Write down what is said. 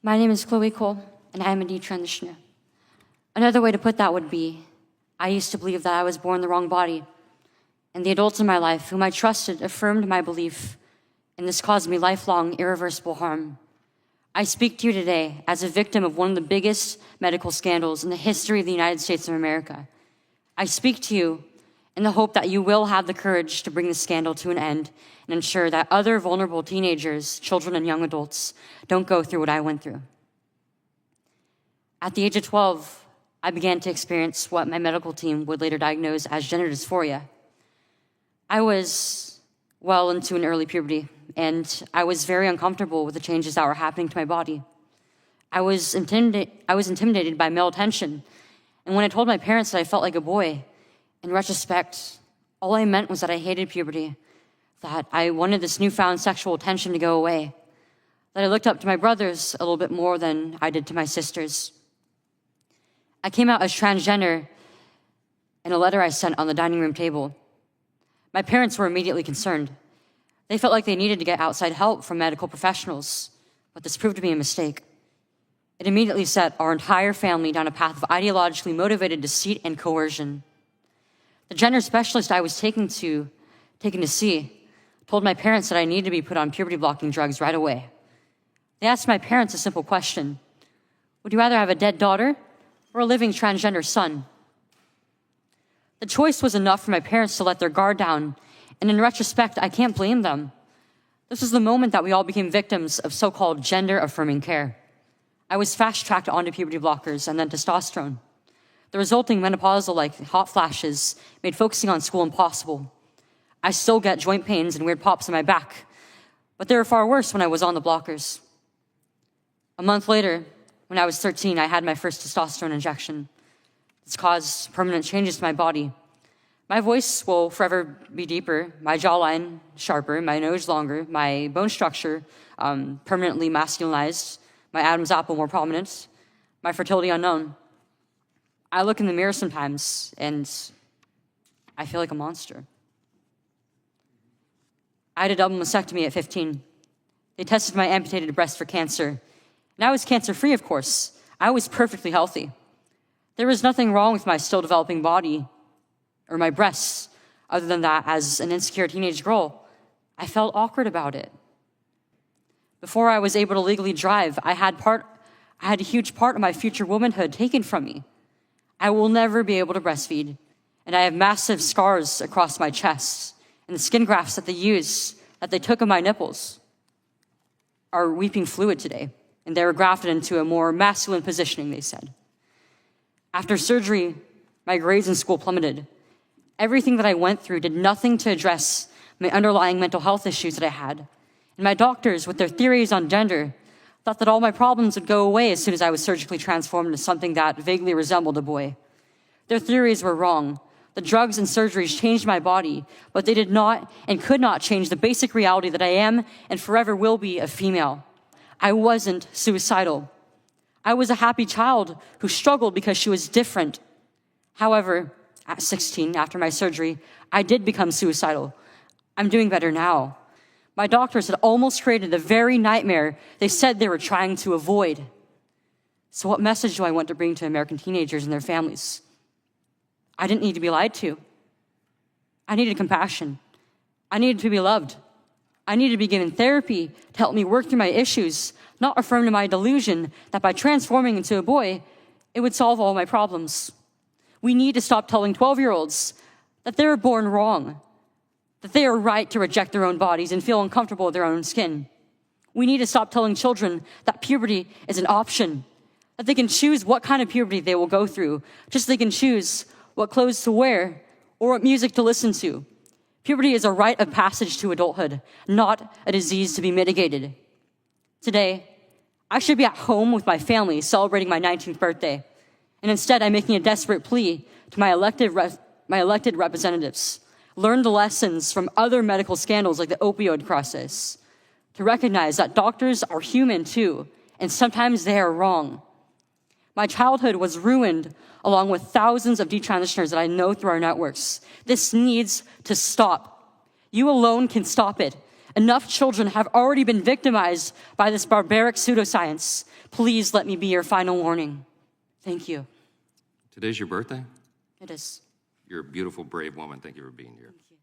My name is Chloe Cole, and I am a detransitioner. Another way to put that would be, I used to believe that I was born in the wrong body, and the adults in my life whom I trusted affirmed my belief, and this caused me lifelong, irreversible harm. I speak to you today as a victim of one of the biggest medical scandals in the history of the United States of America. I speak to you in the hope that you will have the courage to bring the scandal to an end and ensure that other vulnerable teenagers, children, and young adults don't go through what I went through. At the age of 12, I began to experience what my medical team would later diagnose as gender dysphoria. I was well into an early puberty, and I was very uncomfortable with the changes that were happening to my body. I was intimidated by male attention, and when I told my parents that I felt like a boy, in retrospect, all I meant was that I hated puberty, that I wanted this newfound sexual attention to go away, that I looked up to my brothers a little bit more than I did to my sisters. I came out as transgender in a letter I sent on the dining room table. My parents were immediately concerned. They felt like they needed to get outside help from medical professionals, but this proved to be a mistake. It immediately set our entire family down a path of ideologically motivated deceit and coercion. The gender specialist I was taken to see told my parents that I needed to be put on puberty-blocking drugs right away. They asked my parents a simple question: would you rather have a dead daughter or a living transgender son? The choice was enough for my parents to let their guard down, and in retrospect, I can't blame them. This was the moment that we all became victims of so-called gender-affirming care. I was fast-tracked onto puberty blockers and then testosterone. The resulting menopausal-like hot flashes made focusing on school impossible. I still get joint pains and weird pops in my back, but they were far worse when I was on the blockers. A month later, when I was 13, I had my first testosterone injection. This caused permanent changes to my body. My voice will forever be deeper, my jawline sharper, my nose longer, my bone structure permanently masculinized, my Adam's apple more prominent, my fertility unknown. I look in the mirror sometimes and I feel like a monster. I had a double mastectomy at 15. They tested my amputated breast for cancer. And I was cancer-free, of course. I was perfectly healthy. There was nothing wrong with my still developing body or my breasts, other than that, as an insecure teenage girl, I felt awkward about it. Before I was able to legally drive, I had a huge part of my future womanhood taken from me. I will never be able to breastfeed, and I have massive scars across my chest, and the skin grafts that they took of my nipples are weeping fluid today, and they were grafted into a more masculine positioning, they said. After surgery, my grades in school plummeted. Everything that I went through did nothing to address my underlying mental health issues that I had. And my doctors, with their theories on gender, thought that all my problems would go away as soon as I was surgically transformed into something that vaguely resembled a boy. Their theories were wrong. The drugs and surgeries changed my body, but they did not and could not change the basic reality that I am and forever will be a female. I wasn't suicidal. I was a happy child who struggled because she was different. However, at 16, after my surgery, I did become suicidal. I'm doing better now. My doctors had almost created the very nightmare they said they were trying to avoid. So what message do I want to bring to American teenagers and their families? I didn't need to be lied to. I needed compassion. I needed to be loved. I needed to be given therapy to help me work through my issues, not affirm to my delusion that by transforming into a boy, it would solve all my problems. We need to stop telling 12-year-olds that they were born wrong, that they are right to reject their own bodies and feel uncomfortable with their own skin. We need to stop telling children that puberty is an option, that they can choose what kind of puberty they will go through, just so they can choose what clothes to wear or what music to listen to. Puberty is a rite of passage to adulthood, not a disease to be mitigated. Today, I should be at home with my family celebrating my 19th birthday, and instead I'm making a desperate plea to my elected representatives. Learn the lessons from other medical scandals like the opioid crisis, to recognize that doctors are human too, and sometimes they are wrong. My childhood was ruined along with thousands of detransitioners that I know through our networks. This needs to stop. You alone can stop it. Enough children have already been victimized by this barbaric pseudoscience. Please let me be your final warning. Thank you. Today's your birthday? It is. You're a beautiful, brave woman. Thank you for being here. Thank you.